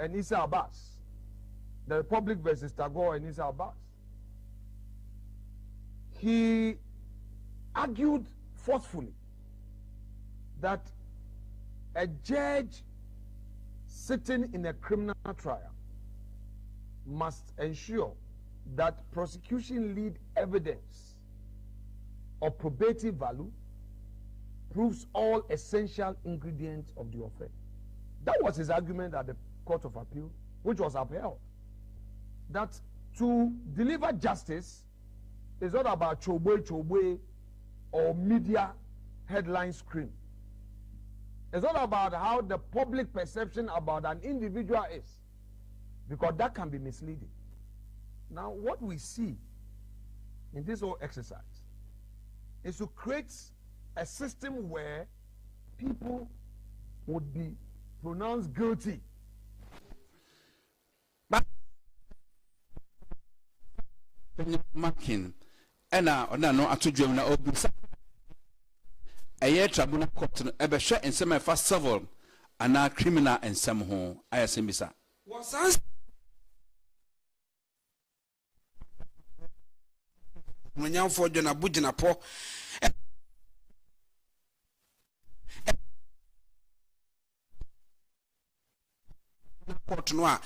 and Issa Abbas, the Republic versus Tagore and Issa Abbas. He argued forcefully that a judge sitting in a criminal trial must ensure that prosecution lead evidence of probative value proves all essential ingredients of the offense. That was his argument at the Court of Appeal, which was upheld. That to deliver justice is not about chobe or media headline scream. It's not about how the public perception about an individual is, because that can be misleading. Now, what we see in this whole exercise is to create a system where people would be pronounced guilty. Marking, and now no atujum na obisa. A tribunal court ebe share in some first civil and now criminal and some home. I assume bisa. Was us when you for Jona Bujina po court noir.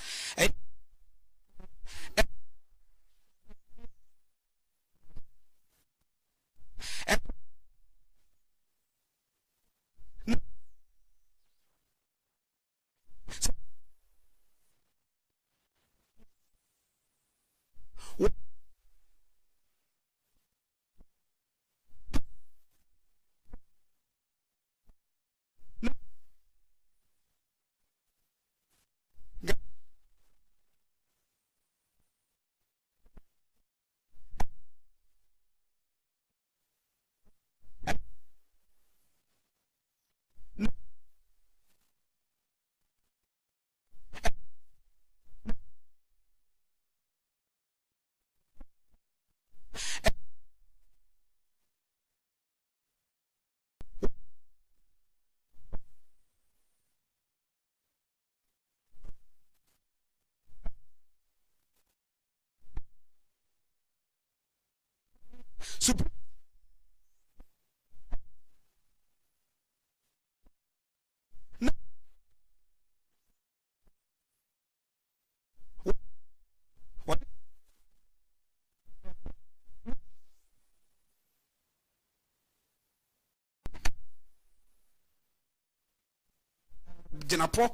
Jinapo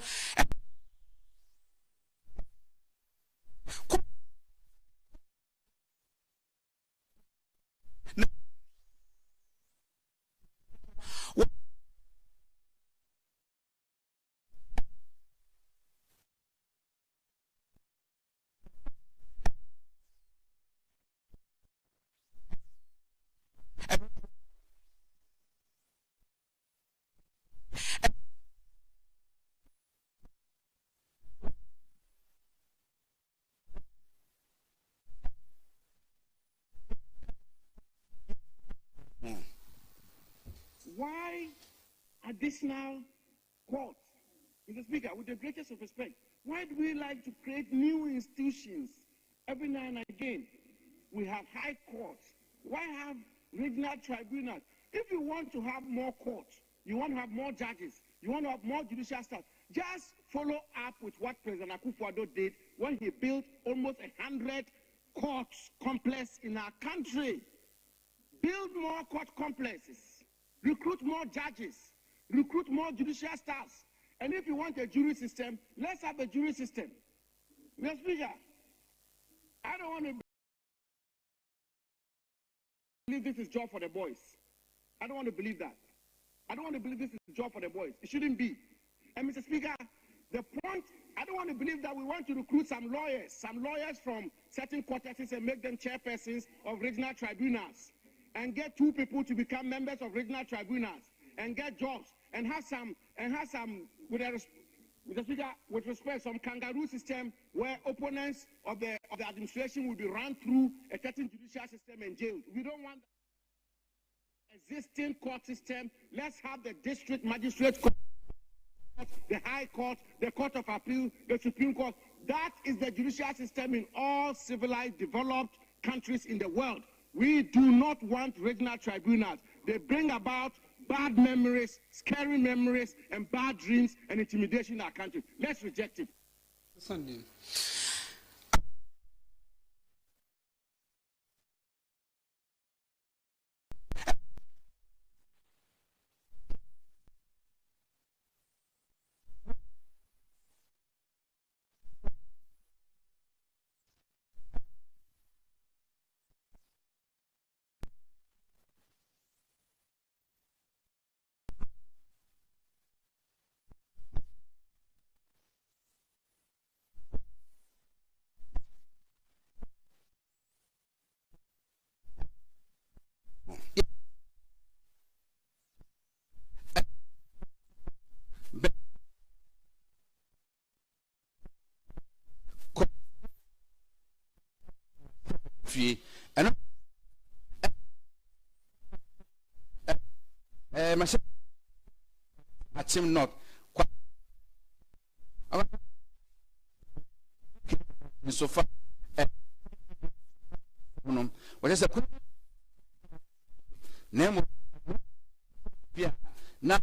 Why additional courts? Mr. Speaker, with the greatest of respect, why do we like to create new institutions every now and again? We have high courts. Why have regional tribunals? If you want to have more courts, you want to have more judges, you want to have more judicial staff, just follow up with what President Akufo-Addo did when he built almost 100 courts complex in our country. Build more court complexes. Recruit more judges, recruit more judicial staffs. And if you want a jury system, let's have a jury system. Mr. Speaker, I don't want to believe this is job for the boys. I don't want to believe that. I don't want to believe this is a job for the boys. It shouldn't be. And Mr. Speaker, the point, I don't want to believe that we want to recruit some lawyers from certain courtesses and make them chairpersons of regional tribunals, and get 2 people to become members of regional tribunals and get jobs and have some with the Speaker, with respect, some kangaroo system where opponents of the administration will be run through a certain judicial system and jailed. We don't want existing court system. Let's have the district magistrate court the High Court, the Court of Appeal, the Supreme Court. That is the judicial system in all civilized, developed countries in the world. We do not want regional tribunals. They bring about bad memories, scary memories, and bad dreams and intimidation in our country. Let's reject it. Sunday. And I'm not so far. What is the name? Yeah, now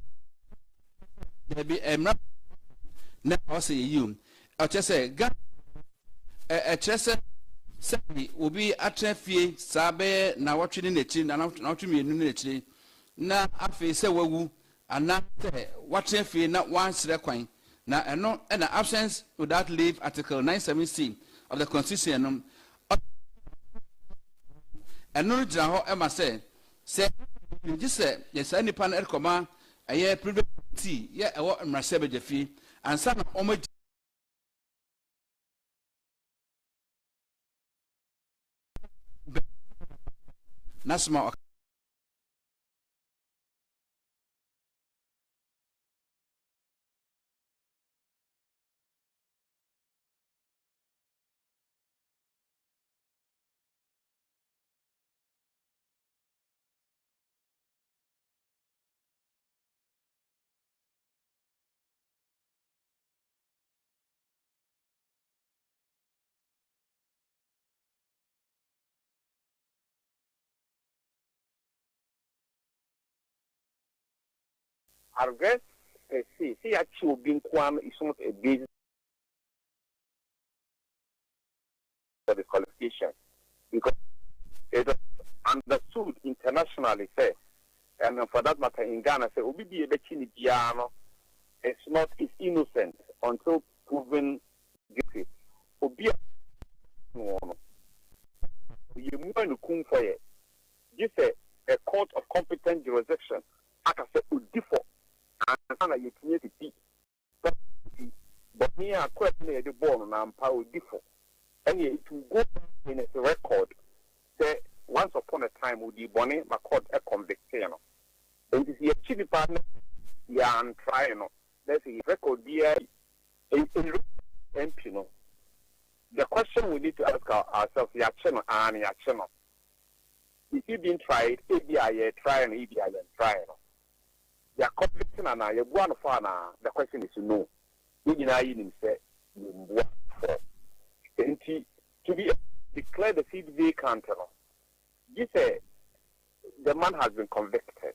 there be a map. Now I say you. I'll just say, God, a chest. Say will be at Treffy, Sabe, now watching in the chin, and not to me in the chin. Now, I feel say, well, and not watching fee, not once the coin. Now, and no, and the absence without leave, Article 917 of the Constitution. And no, how Emma said, you just said, yes, any pan air command, a year private tea, yet I want my sabre fee, and some homage. Nasma arrest see actually being quam is not a basis for the qualification because it is understood internationally say and for that matter in Ghana say obi be a betini piano it's innocent until proven guilty obi no you move to come for it just a court of competent jurisdiction aka say default and you create a P. But me, I quite near the ball and power default. And yet to go in a record, say once upon a time would be bonnet, my court a conviction. And this is a chief partner, yeah, and trying. There's a record here in MP. The question we need to ask ourselves, the action and the action. If you've been tried, ABI trying, ABI trying. They are convicting and I one for the question is no. We in say to be declared the seat vacant. You say the man has been convicted.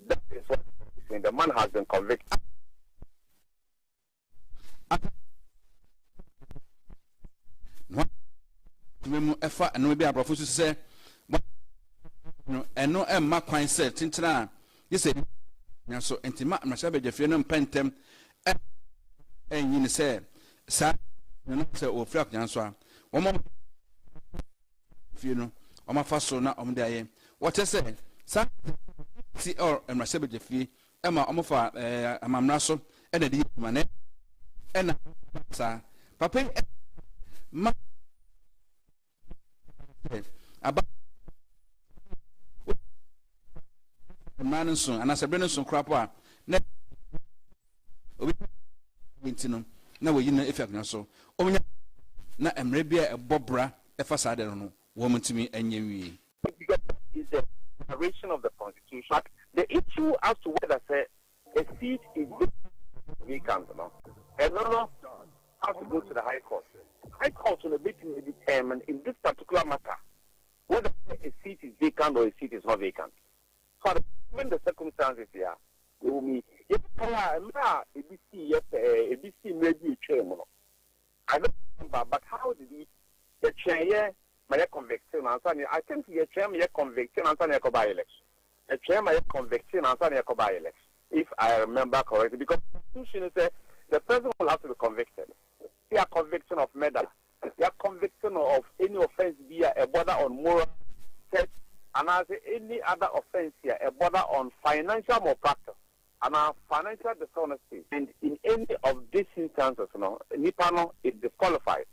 That is what I'm saying. The man has been convicted. And we be a professor say, and no, and my coin said, Tintra, you say. So intimate Mashabe de Fianum Pentem and you say, Sir, you say, or Flak Yanswa, one more funeral, or my first son, on the what I say, Sir, see, or and Mashabe de Fee, Emma Omofa, Amamraso, and a deep man, and Sir, Papa, about man soon, and as a Brennan crap, never now we know if you're so. Oh, now I'm maybe a Bobra, a facade, I don't know, woman to me and you. Because is the narration of the Constitution. The issue as to whether say a seat is vacant, and no have to go to the High Court. High Court will be determined in this particular matter whether a seat is vacant or a seat is not vacant. So, given the circumstances here, it will be if ABC maybe a chairman. I don't remember, but how did he the chair may conviction and I think the chair may conviction and by election. A chair may conviction and by election, if I remember correctly, because the Constitution says the person will have to be convicted. They are conviction of murder. They are conviction of any offense via a border on moral theft, and as any other offense here, a border on financial malpractice and financial dishonesty. And in any of these instances, Nipano is disqualified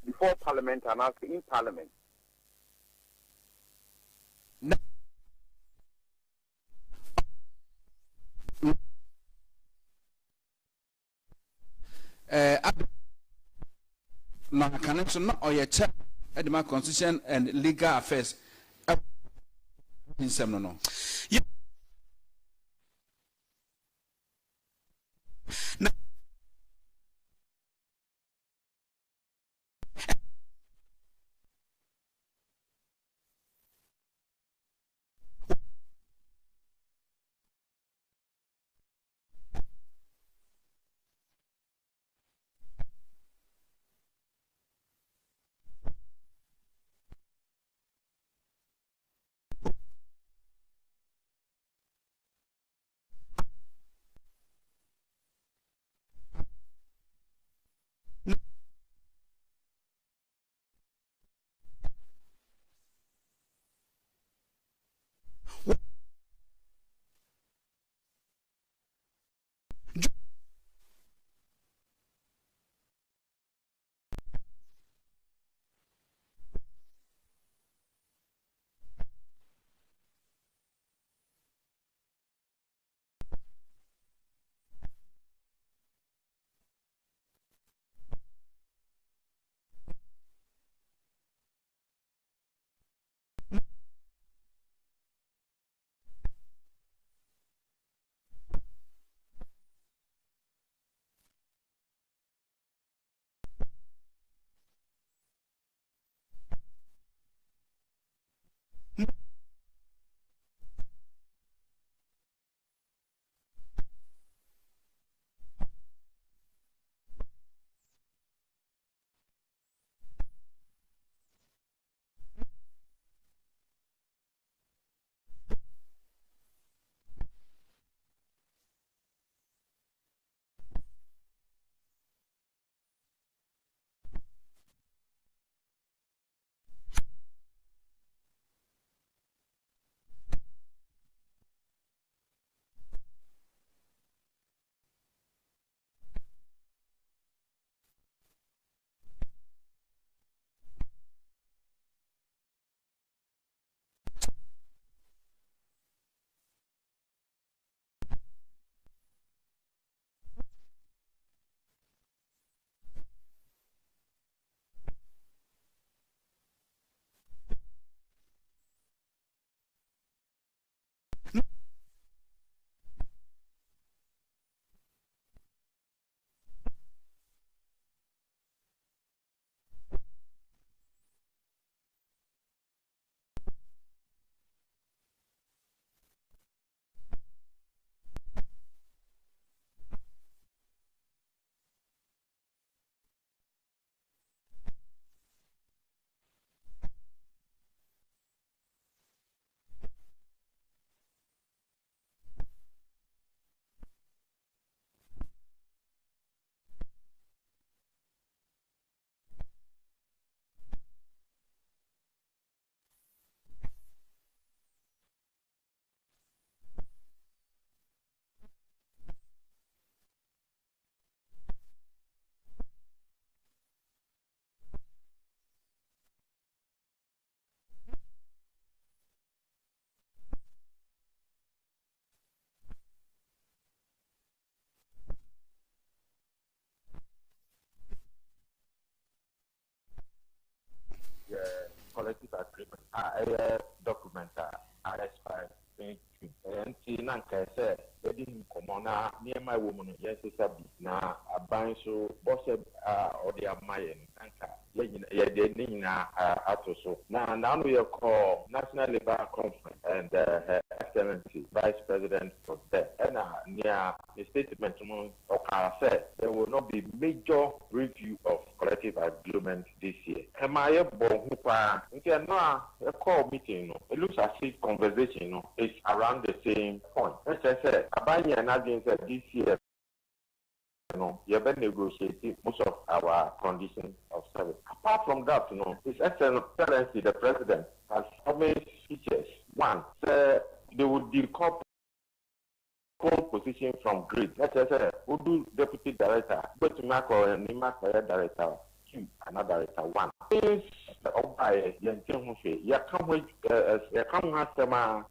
before Parliament and after in Parliament. Na connection or your check at my constitution and legal affairs in some no. Collective agreement, document, RS5, and Nanka said, they didn't come na niema woman yes sabi na aban so boss or the mayen anka ye de na atoso na no ye call National Labour Conference and Her Excellency Vice President for that and near the statement said there will not be major review of collective agreement this year. Emaye bonhupa nke no a call meeting no it looks as if conversation is around the same point. Let's say abanye and again said this year you have been negotiating most of our conditions of service. Apart from that, His Excellency the President has promised features. One, they would decouple position from grid. Let's say, who do deputy director, go to Marco and Nima director, two, another director, one. Since the Obai, you come have some now,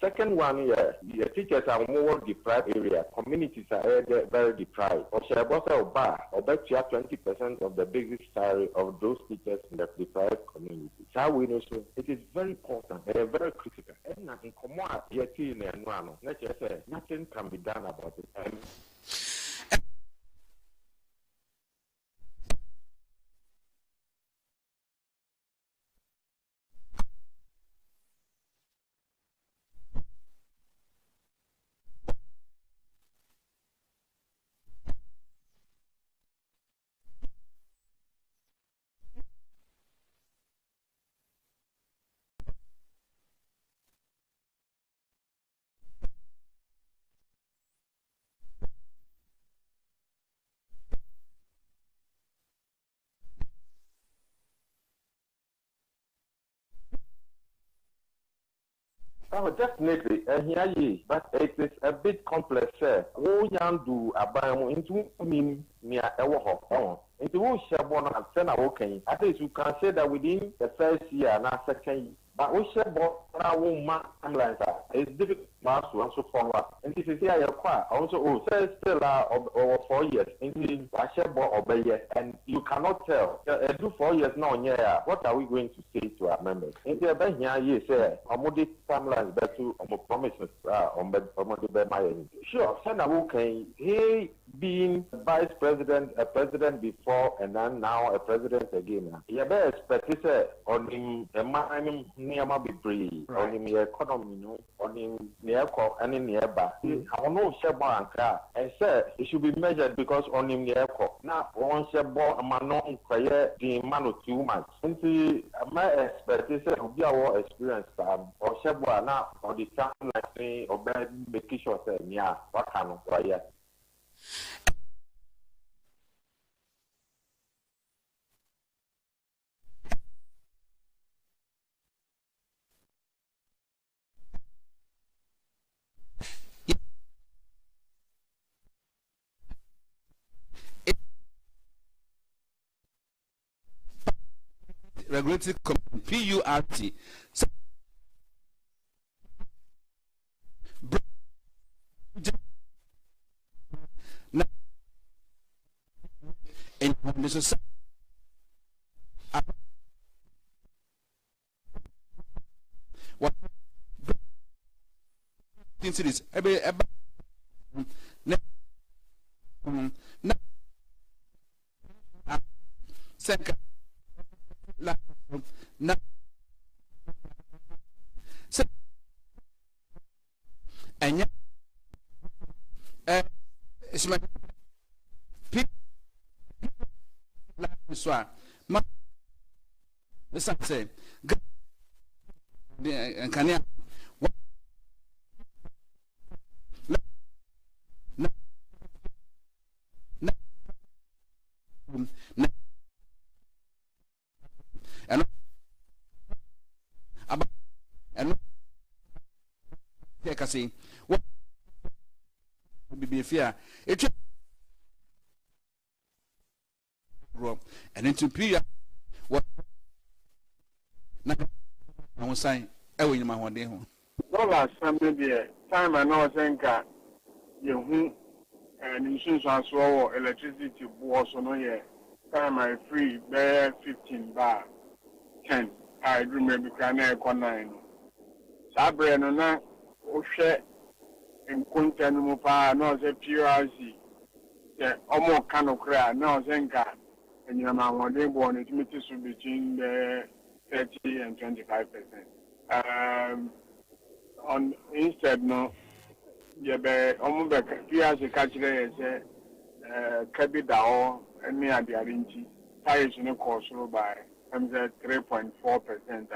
second one, the teachers are more deprived area. Communities are very deprived. Or 20% of the basic salary of those teachers in the deprived communities. How we know so it is very important and very critical. And in Comoa, let's just say nothing can be done about it. Oh, definitely. But it is a bit complex. Who can do about into mean near our into who shall born and send a walking. At least you can say that within the first year and a second year. But we shall born our woman timelines. It's difficult to answer forward. And this is here also still over 4 years. Indeed, I shall born obey and you cannot tell. Do 4 years now, yeah. What are we going to say to our members? In the event here, you say, I'm timelines better on promises on my sure, Senator King, he being vice president, a president before, and then now a president again. You better expect to say on him, a man near my degree, on him, the economy, on him, near and in nearby. I don't know, Sheba and car. I said it should be measured because on him, the airport. Now, once Sheba, a man on quiet, the man of 2 months. Into my expectation of your experience, or Sheba now, or the time like me, or bad making sure that, yeah, what kind of quiet. Regulatory PURT. In the society, what cities? Second. Na se enya isma pi la soir ma ça c'est un kania see what be fear it and into period what na I sign ewe nyama hode ho dollar some maybe time I know senka ye hu and insurance so electricity board so no ye time I free be 15 bar 10 I remember can e ko 9 sabre no na ohwe nkonta no mu paa na ɔsɛ PRC sɛ ɔmo ka no koraa na ɔsɛ nka anyinam ahoɔden boɔ no tumi te so between the 30 and 25%. On instead no yɛbɛ ɔmo bɛ PRC ka kyerɛ yɛ sɛ kabi da hɔ ne adeade nti tires no kɔɔ soro by ɛm sɛ 3.4%.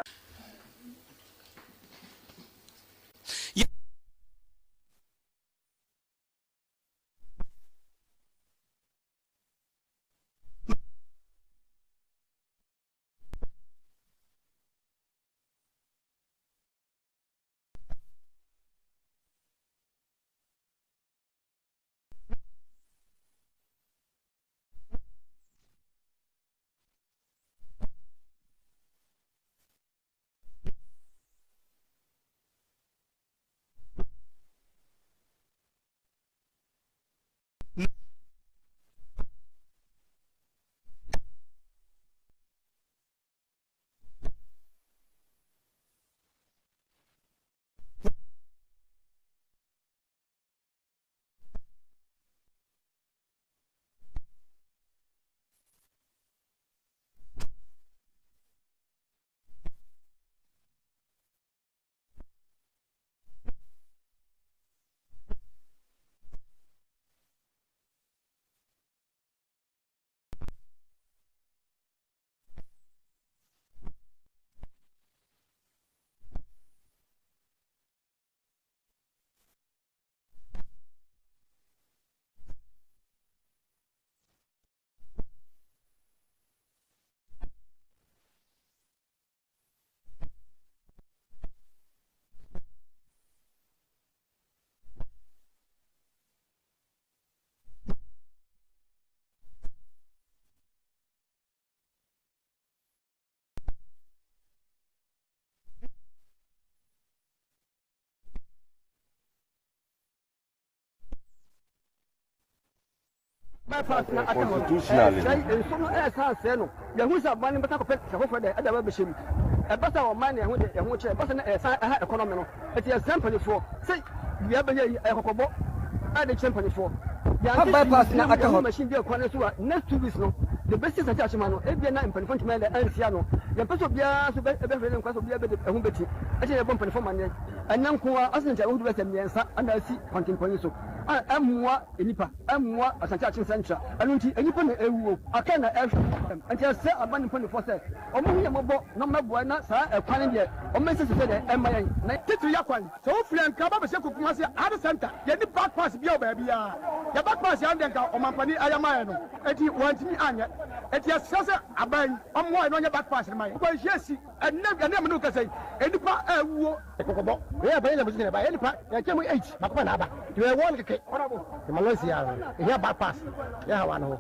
Constitutionally. The best is a judgment. Every night, Penfont and Siano. The person be asked to be a class of the Humbeti. I say a bump for money. And now, I think I would let them answer and I see hunting for you. I am more Enipa, I'm more as a judging center. I don't see any point I cannot ask them until I say a bunny point for say. Or maybe I'm about no matter not, sir, a plan yet. Or Mrs. and my take to Yakwan. So hopefully, I'm Kababa Seku at the center. Get the back pass, be your baby. The back pass, Omanfm, I am and he wants me Anya. It is Sasa Aban, I'm one on your back pass in my. Well, yes, and never look at say, any part we are very by any part, I came with H, Mapanaba. You are one cake, the Malaysia, here back pass. Yeah, one.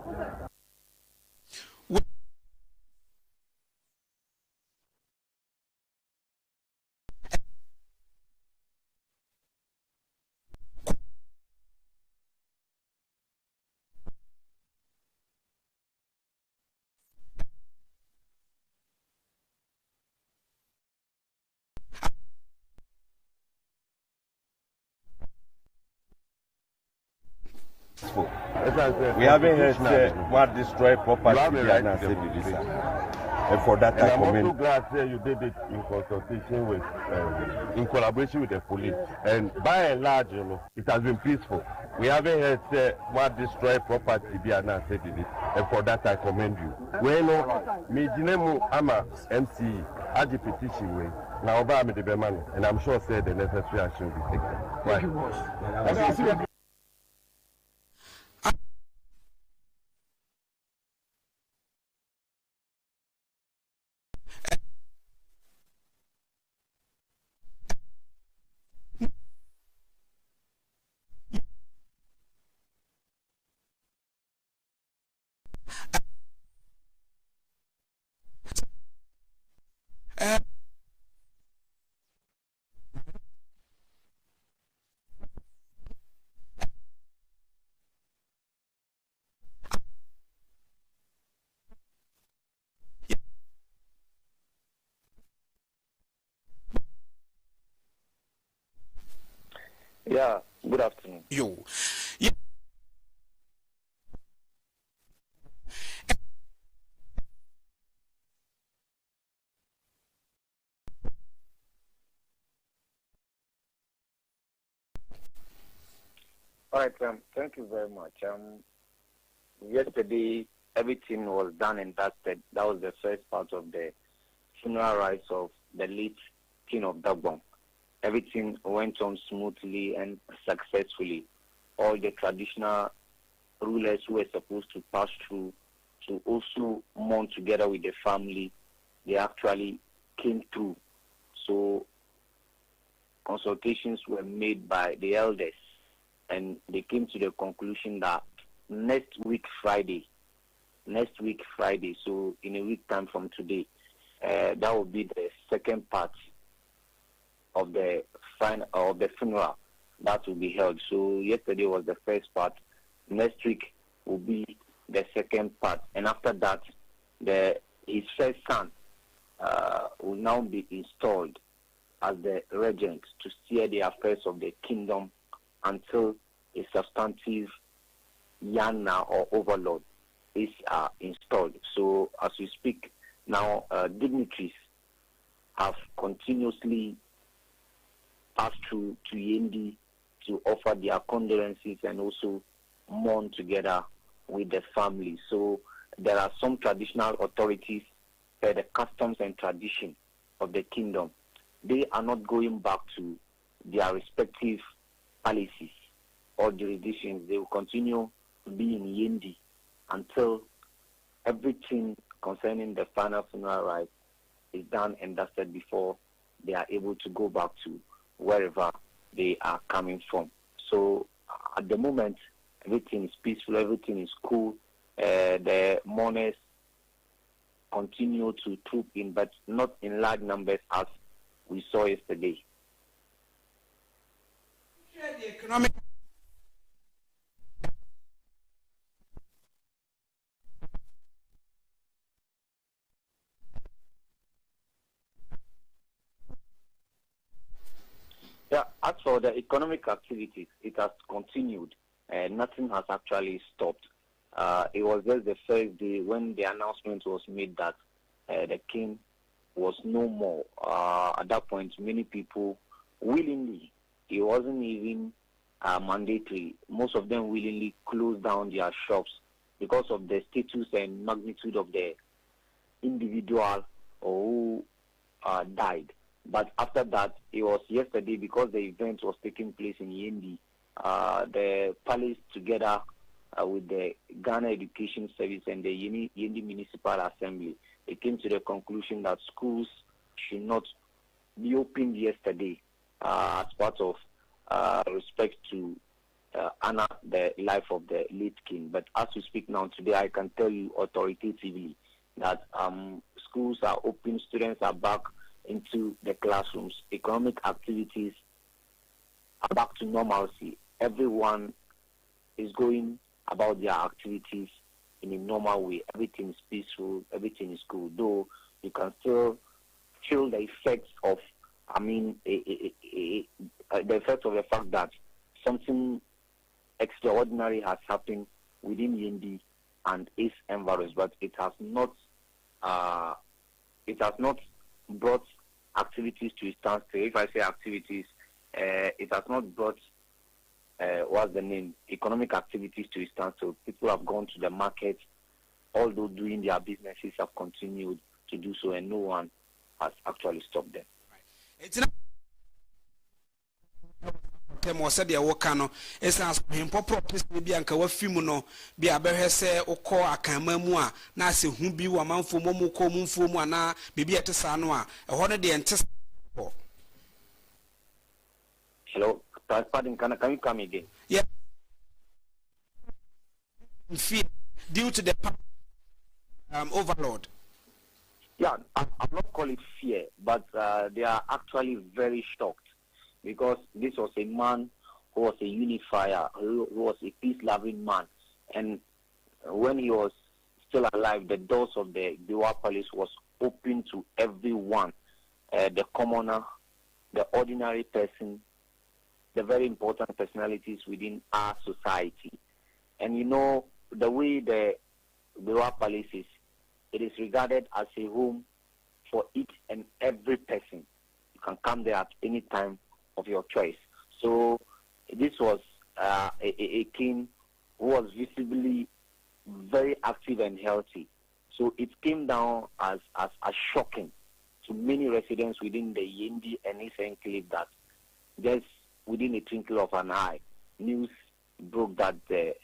We haven't heard what destroy property and for that I'm also glad you did it in consultation with, in collaboration with the police. And by and large, you know, it has been peaceful. We haven't heard what destroy property and for that I commend you. Well, me jinemu ama MC aji petition way. Now Obama the Berman, and I'm sure the necessary action will be taken. Thank you, boss. Yeah, Good afternoon. Yo. Yeah. All right, thank you very much. Yesterday, everything was done and dusted. That was the first part of the funeral rites of the late King of Dagbon. Everything went on smoothly and successfully. All the traditional rulers who were supposed to pass through to also mourn together with the family, they actually came through. So consultations were made by the elders, and they came to the conclusion that next week Friday, so in a week time from today, that will be the second part of the funeral that will be held. So yesterday was the first part. Next week will be the second part, and after that, his first son will now be installed as the regent to steer the affairs of the kingdom until a substantive Yana or overlord is installed. So as we speak now, dignitaries have continuously passed through to Yendi to offer their condolences and also mourn together with the family. So there are some traditional authorities, the customs and tradition of the kingdom. They are not going back to their respective palaces or jurisdictions. They will continue to be in Yendi until everything concerning the final funeral rites is done and dusted before they are able to go back to wherever they are coming from. So at the moment, everything is peaceful, everything is cool. The mourners continue to troop in, but not in large numbers as we saw yesterday. The economic As for the economic activities, it has continued. Nothing has actually stopped. It was just the first day when the announcement was made that the king was no more. At that point, many people willingly, it wasn't even mandatory, most of them willingly closed down their shops because of the status and magnitude of the individual who died. But after that, it was yesterday, because the event was taking place in Yendi, the palace together with the Ghana Education Service and the Yendi Municipal Assembly, they came to the conclusion that schools should not be opened yesterday as part of respect to honor the life of the late king. But as we speak now today, I can tell you authoritatively that schools are open, students are back into the classrooms, economic activities are back to normalcy. Everyone is going about their activities in a normal way. Everything is peaceful, everything is cool, though you can still feel the effects of, the effects of the fact that something extraordinary has happened within Yendi and its environs, but it has not brought activities to a standstill. If I say activities, it has not brought economic activities to a standstill. People have gone to the market, although doing their businesses have continued to do so, and no one has actually stopped them. Temo said the Wakano is as him proper be and Kawafimuno be a behese or call a camamua, Nasi Humbi, a man for Momo Comun for Moana, Bibi at Sanua, a holiday and test. Hello, pardon, can you come again? Yeah. Fear due to the overload. Yeah, I'm not calling it fear, but they are actually very shocked, because this was a man who was a unifier, who was a peace-loving man. And when he was still alive, the doors of the Biwa Palace was open to everyone, the commoner, the ordinary person, the very important personalities within our society. And you know, the way the Bewa Palace is, it is regarded as a home for each and every person. You can come there at any time of your choice. So this was a king who was visibly very active and healthy. So it came down as shocking to many residents within the Yendi and his enclave that just within a twinkle of an eye, news broke that the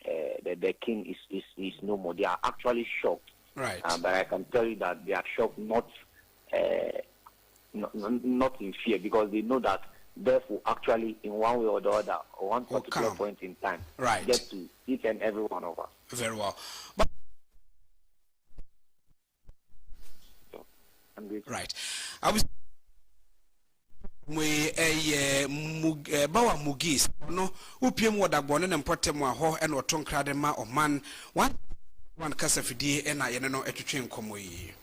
king is no more. They are actually shocked. Right. But I can tell you that they are shocked not in fear, because they know that death will actually, in one way or the other, or one particular point in time, right, get to each and every one of us. Very well. But right. I was bawa mugis no upiem wada bone ne mpotem aho e no tonkrade ma Oman one kasafidi e na ye no etwetwe nkomo yi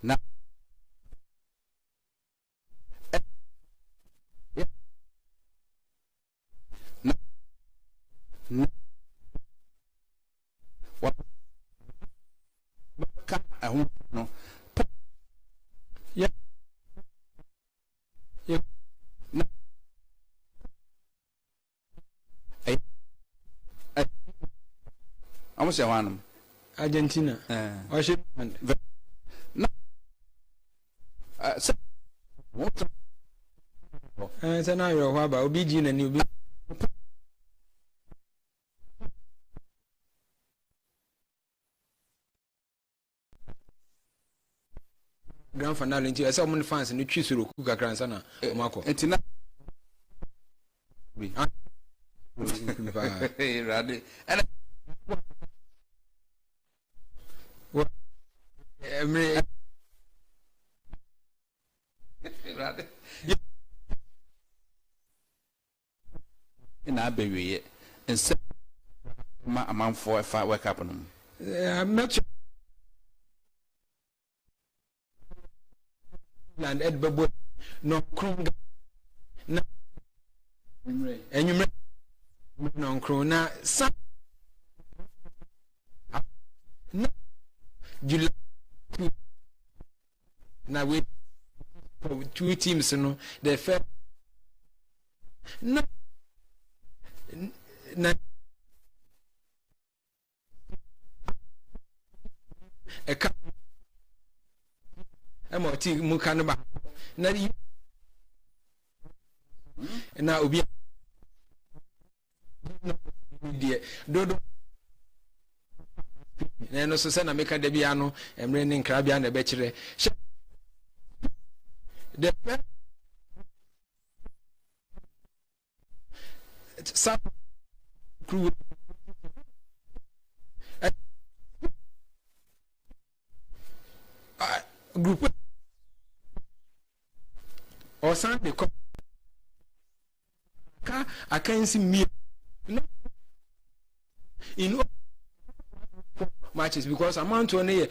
na no yeah yeah no I'm say one Argentina or she no what now you're about obedient and you grand finale nti ese omon fans ni twisuro ku kakra nsa na omako entina bi rade and emre rade ina abewe ense ma amanfo efa wake up no match land ed babo no kronga na enyumre no kron na sa na July na we two teams no the first na eka emoti mu kanba na na obi die dodo na no so se na meka da bia no emre ne nkra bia na be kire the some crew group or Sunday I can't see me in matches because I'm on to an year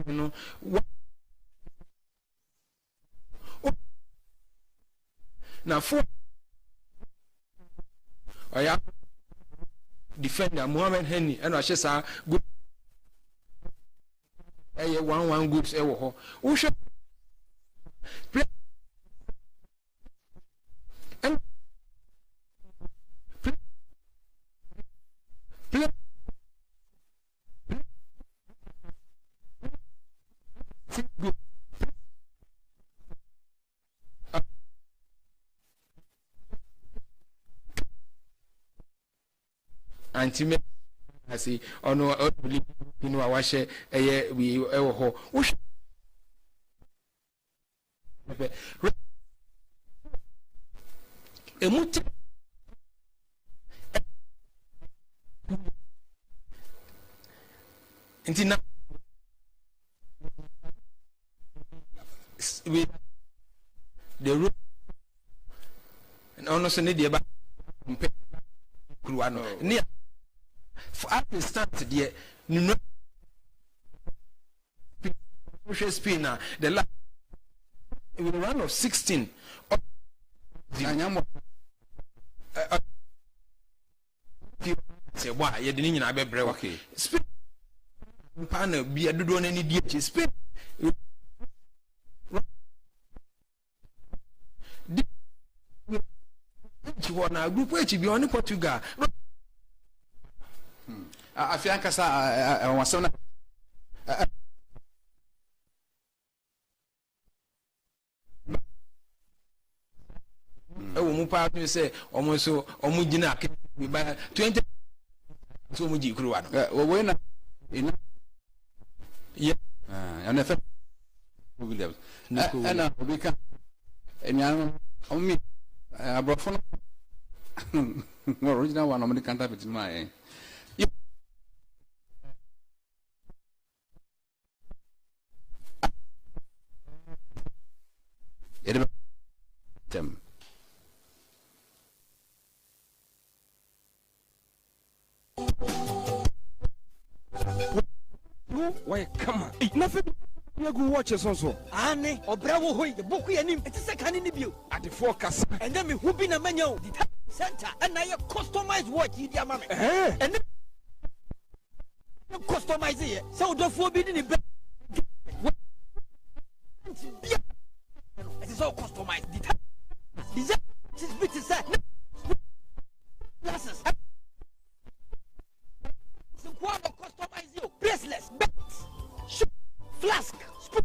you know now for yeah defender Mohamed Henny and I say good 1-1 groups e wo ho wo hwe antime asi ono obili inu awahye eye we ewo ho wo emuti intina we the room and honestly need the Kruano near for at the start there no spinner the last with a run of 16 say why you didn't have a break okay spin panel be a do any DH spin na group which be on Portugal afia kasa wasona mu pa to say omo so omo gina be by 20 so mu ji kruwa no we na ina yeah and if Williams and we can enya omi abrofo no original one omni kanta bit my them why come on nothing you go watch us also ane obrawo hoy the book yanim it is a canini bio at the forecast and then me who be na manyo the center and I customized watch you dia mama and then customize it so the for be in the it is all customized the is bit is that glasses so what customize you bracelets belts flask spoon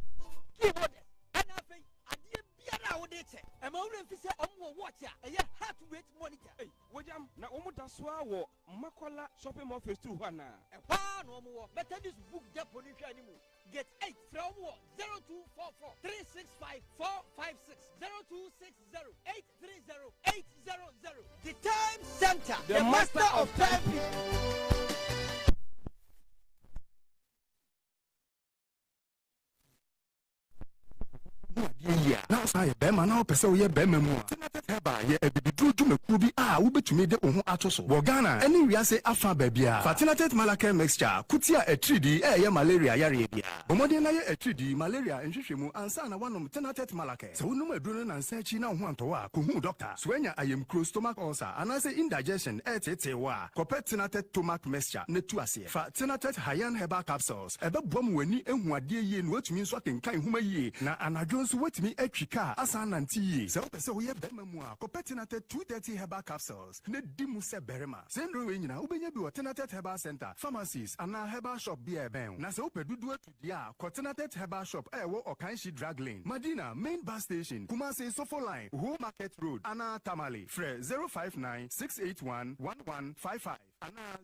keyboard and nothing adie biara wo de che am awure mfi se omwo watch a eye heart rate monitor wojam na omo da so awo makola shopping mall phase 2 hwana e kwa no omo better this book japo ni hwa ni mu get 8 from 0244 365 456 0260 830 800 the time center the master of time. Now say bema na opese wo ye bema mu a tinatete ba ye ebibiduru dwumakuo bi a wobetumi de wo ho ato so wo Ghana eni wiase afa ba bia fatinatet malake mixture kutia etridi ye malaria yare bia bomode na ye etridi malaria nhwehwemu ansa na wanom tinatete malake se wonum aduro na nsa chi na ho anto a ko hu doctor swenya ayem cross stomach ulcer anase indigestion etete wa kopet tinatet stomach mixture ne tu ase fa tinatet hayan herbal capsules ebebom wani ehuade ye no watumi nso akenkan huma yie na anadwo nso watumi atwika asa nanti yie se wopese wo ye bema mu a kopet tinatet 230 herbal capsules ne dimu se berema sendro we nyina ubenya bi wo tinatet herbal center pharmacies ana herbal shop bi eben na se wopedudu atudi a tinatet herbal shop ewo Okanshi drug lane Madina main bus station Kumasi Sofo line Whole Market Road ana Tamale fre 059-681-1155 ana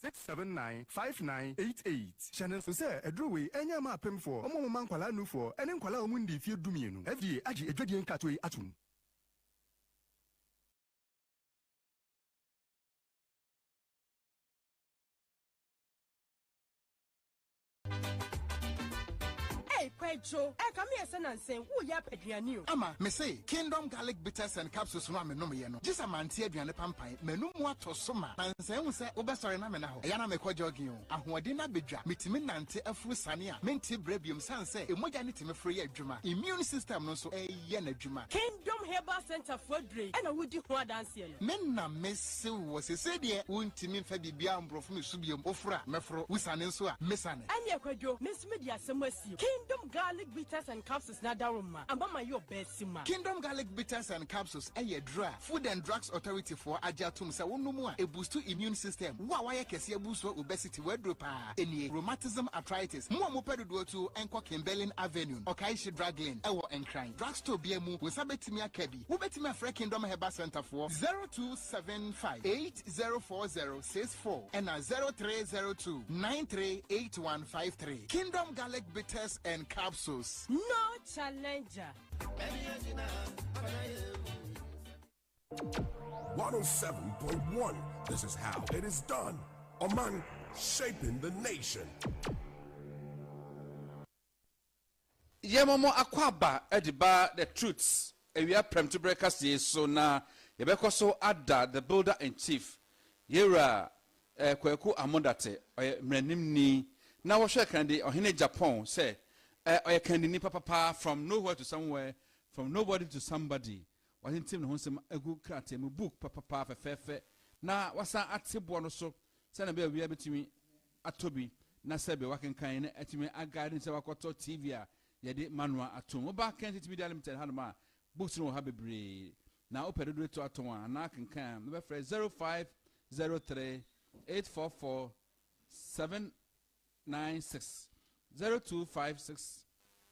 059-679-5988 channel so say edrowe enya ma pemfo omo mankwala nufo ene nkwala omu ndi fie dumienu FDA agi edwadie nkatoi atum. Pedro, I come here and say, who ya Pedriani? Ama, me say, Kingdom Garlic Bitters and Capsules no me no me no. Just a man tea aduane pampan, menu mo ato soma. Na nse hu se obesore na me na ho. Eya na me kwa jogging o. Ahoɔden na bedwa, metimi nante afuru sane a, menti brebium san se, emoja ne timi free adwuma. Immune system no so eye na adwuma. Kingdom Herbal Center for Dre. And I would do ho dance here. Men na mese wo se se de wontimi fa bibia mbrofo me subiom ofura mefro wusane nso a mesane. Anya kwadwo, mes media semasi. Kingdom Garlic Bitters and Capsules na daruma. Ambama your best sima. Kingdom Garlic Bitters and Capsules eye dra. Food and Drugs Authority for ajatum se wonumu a boost to immune system. Wa kese boost obesity wedropa. Any rheumatism arthritis. Mo mopedo to enko Kimberlin Avenue. Okaishi drug lane. Ewo enkran. Drugstore biemu wesabetimi akabi. Wobetimi afre Kingdom Herbal Center for 0275-804064 and 0302-938153. Kingdom Garlic Bitters and Capsules. No challenger. 107.1. This is how it is done. Oman, shaping the nation. Yemomo akwaba ediba the truths. We are prem to breakfast ye so na yebeko so ada the builder in chief. Yera kweku amondate mrenim ni na wo hwe kan de ohene Japan say oye kan ni papa from nowhere to somewhere, from nobody to somebody. Wahin tim no nsem agu krate mu book papa fefe na wasa atebo no so say na be wi abetimi atobi na sebe wakenkan na atimi agade se wakoto TV a yede manual atom oba kan titi media limited hanoma books no ha bebre na opedo to atom a na kenkan me be frɛ 0503 844 796 0256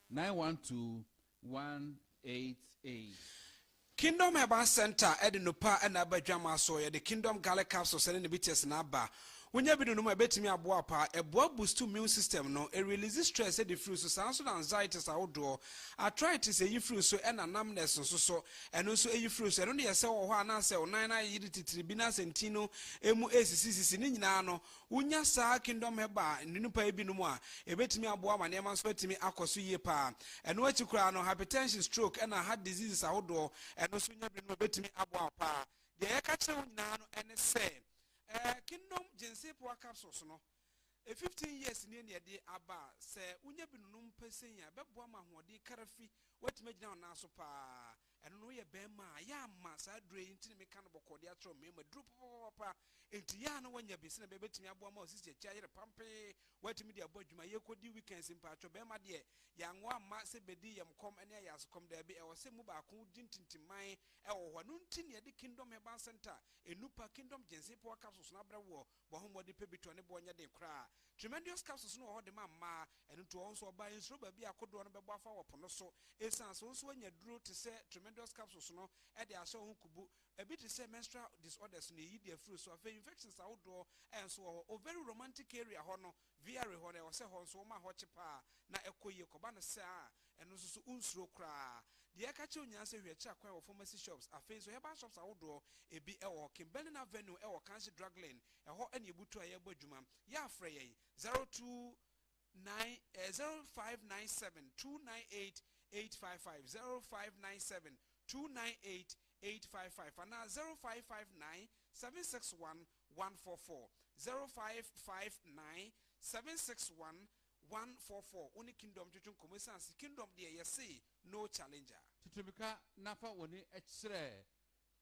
912 188. Kingdom Herbal Center Edinopa and Abajama so the Kingdom Garlic Capsule selling the BTS Naba. When you be no more bet me a boa pa, a boa boost to immune system no, a release stress at the fruit, so sounds anxiety outdoor. I try to say you fruit so and a numbness so and also a fruit and only a cell or one answer or 9 tribinas and tino, emu ACC ninano, unya sa Kingdom Herbal, Ninupa binuma, a bet me a boa, my name sweat me akosu ye pa, and what you cry no hypertension, stroke, and a heart diseases outdoor, and also you bet me a boa pa. The air catcher nano and a say. Kingdom Jense Poa capsules no. 15 years near the Abba say unya binum pesenya beboama hodi karafi what made down na so pa and no ye bema ya masa drain tin me kan boko dia tro me drop papa enti ya no wanya bi se bebetimi aboama o sisi cha yere pampe what me dia bodwuma ye kodi weekends mpa tro bema de ya nwa ma se bedi yam kom ene ya so kom da bi e wo se mu ba ko dintintiman e wo ho no ntin ye de Kingdom Herbal Center enupa Kingdom Jense Poa capsules na bra wo bo ho modi pebito ne bo nya de kra tremendous capsules no ho de ma and to also buy instro ba bi akodo no bebo afa wopono so essence so anya duro to say tremendous capsules no e de aso ho kubu a bit to say menstrual disorders no yi de fruit so afa infections outdoor and so o very romantic area ho no via ho na o se ho so ma ho chepa na ekoye koba na se a eno so unsuro kra de akache onya se hwe cha kwa wo pharmacy shops afa so herbal shops outdoor ebi e wo Kimberlin Avenue e wo Kansi Drug Lane e ho ene ebutu aye badwuma ya afre ye 0597 298 855 0597 298 855 and 0559 761 144 0559 761 144 only Kingdom Chuchun Commerce Kingdom dear you see no challenger Tutumika nafa woni exre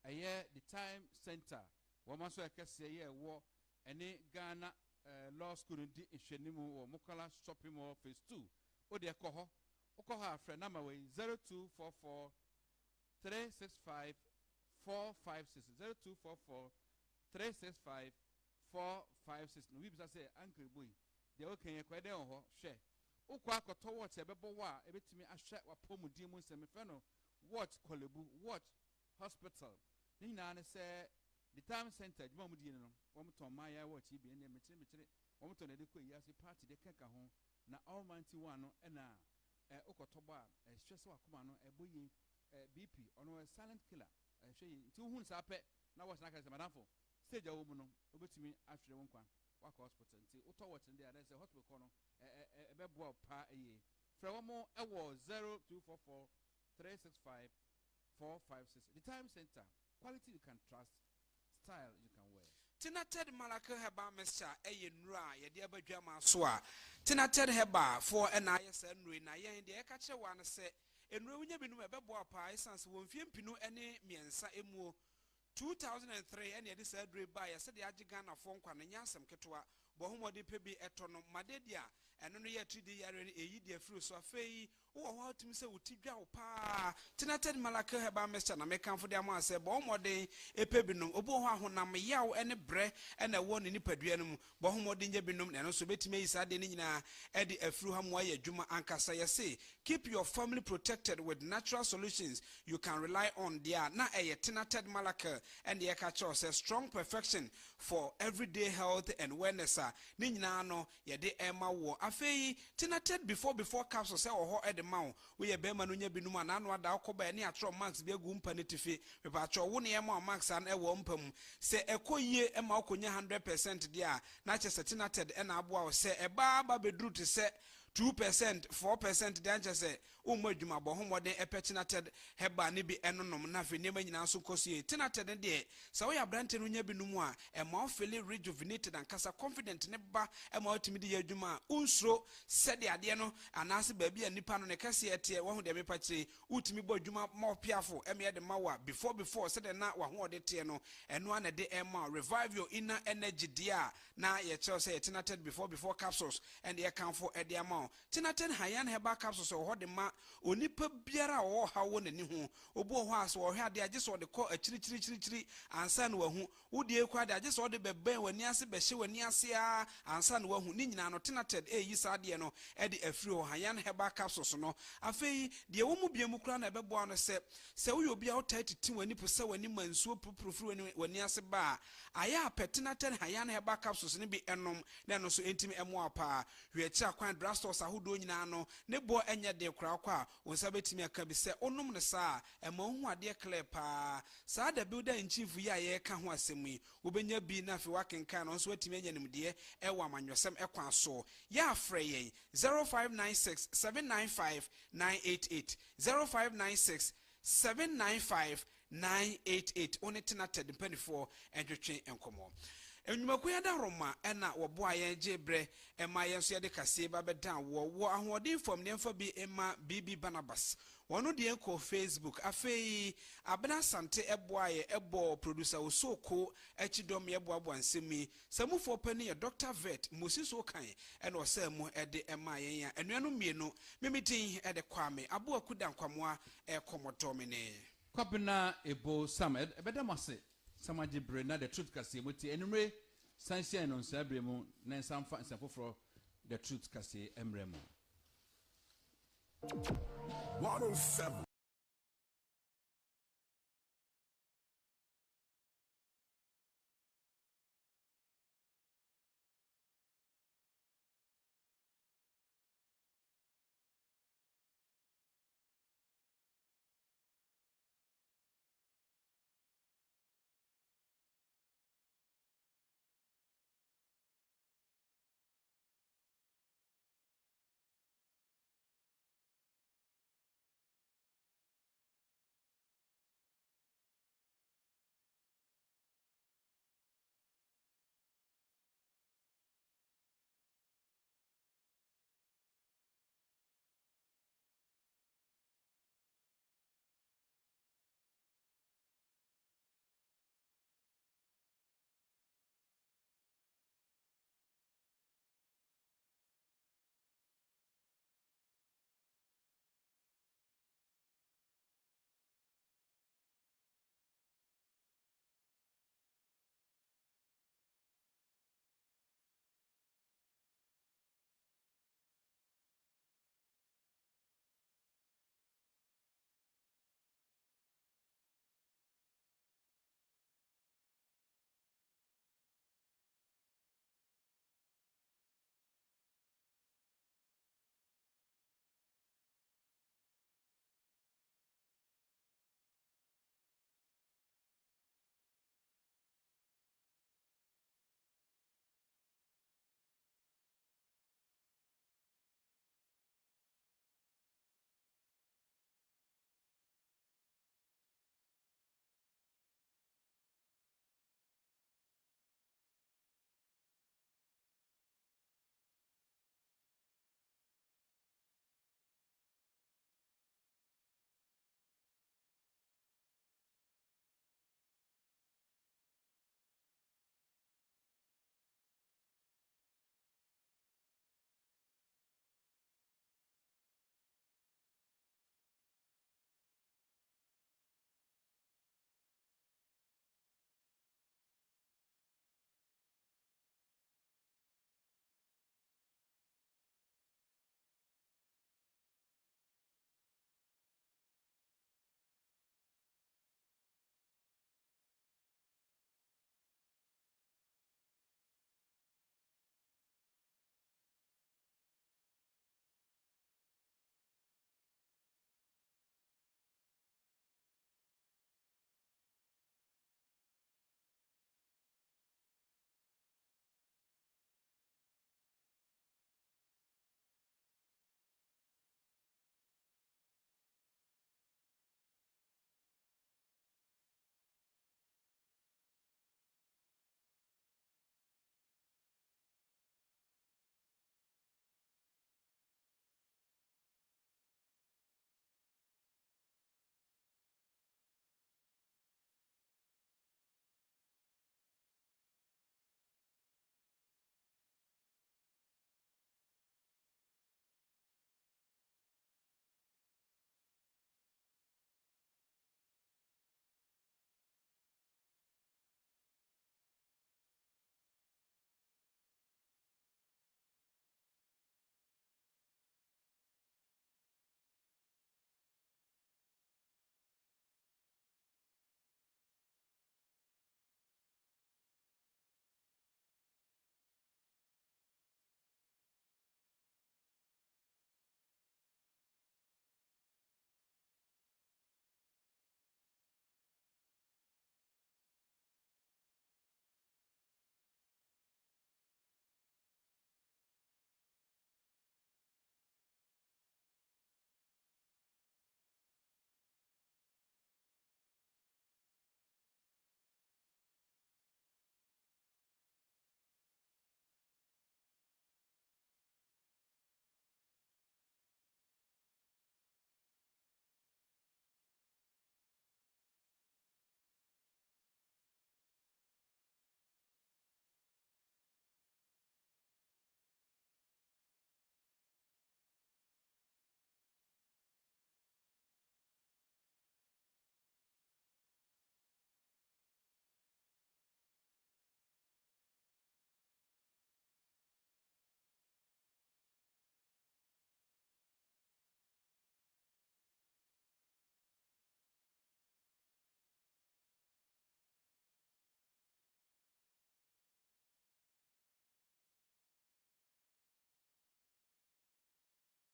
aye the time center woman so ekese ye wo ene Ghana law school ndi ihwenimu wo Mukala shopping mall phase 2 odi ekoho okoho afre number we 0244 365 456 0244 365 456 no we bisa say uncle boy de okenye kwede ho hwe ukwa akoto watch ebebo wa ebetimi ahwe wapomudi mu nsem fe no watch kolebu watch hospital ni na ne say the time center juma mudi no wo mton maya watch ibi ne metire wo mton de ko yi ase party de keka ho na almighty one no na okotoba stress wakoma no eboyi BP ono silent killer hwe ti hu nsa pe na watch na ka se madamfo stage awo mu no obetimi ahwe won kwa waka hospital nti uto watch ndi ada se hospital kono ebebo pa eye fra womo ewo 0244 365 456 the time center quality you can trust style you can wear Tinated Malaka Heba Mesa Nra ye dia badwama so a Tinated Heba for NIS Nri na ye de ekache wan se enro wunya binu ebebo apa essence won fiempinu ene miensa emuo 2003 ene de sa dre ba ye se de agigan na fon kwa na nyansem ketwa bo homode pebi etono madedia eno no ye 3D yare eyi de afru so afei wo ho tumi se wotidwa wo pa Tinated Malaka Heba Mr na mekanfo de ama se bo homode epebi no obo ho ahonam yaw ene bre ene wo ne nipadua no mu bo homode nya binom na no so betime yi sa de ni nyina e de afru ha mo aye adwuma ankasa ye se keep your family protected with natural solutions you can rely on there na Tinated Malaka and the ekacho says strong perfection for everyday health and wellness ni nyina no ye de ema wo afei Tinated before capsule say ho e de ma wo ye be ma no nya binum ana no ada akoba ne atro max be gu mpa ne tifi pepa atro wo ne ema max an e wo mpa mu se ekoyie ema okonya 100% dia na che Tinated e na abo a se e ba bedru te se 2%, 4%, danger say, Umojuma, Bohomode, epetinated, heba, nibi, enonom, nafi, nema, so cosi, tinated, and dear. So we are Branton, Unyabinumwa, and more fully rejuvenated and casa confident, neba, and more timid, Juma, unsro, said the adiano, and ask baby and nipan on a cassiette, one of the mepatri, utimibo Juma, more piafo, emia de mawa, before, said the night, one de tiano, and one a day, Emma, revive your inner energy, dear. Now, your child say, tinated before capsules, and the account for a amount. Tinated Hayan Heba capsules or what the ma, Unipa Biara or how one and who, Obo was or had they just or the call a chili, and son who dear quite I just ordered the when Yasi Beshu and Yasia, and son who Nina no tinated a Yisadiano, Eddie a few Hayan Heba capsules no. A fee, the woman be a mukran a bebwana said, so you'll be out 32 when you put so when you man so proof when Yasi bar. Aya petinated Hayan Heba capsules and be enom, then also intimate and more pa. We are quite drastos a who do no, ne boy enya de crowd, when Sabetimi can be said, onum the sa, and Monwa dear Clepa. Sa the builder in chief, we are can was me. Ubenya be enough working can on sweaty medium dear, Ewaman, your some equan so. Ya Frey 0596 795 988 0596 795 988 on it tinated in 24 and your chain and come on. And you make da Roma and not what boy and jebre and my answer the Caseba bedan war and what from them for be Emma BB Barnabas. One of the uncle Facebook, a fay Abena Sante Eboy, Ebo producer was so cool, Echidom Yabo and Simi, some for penny a doctor vet, Moses Okai, and was Samu at the Emma, and Yano Mino, Mimiting at the Kwame, Abu Kudan Kwamwa, a comotomine. Kwapena Ebo Samed, a better masse. Samaji Brena, the truth kasi muti anyway, Sansia and on Sabremo, then some fans for the truth kasi emremo. 107.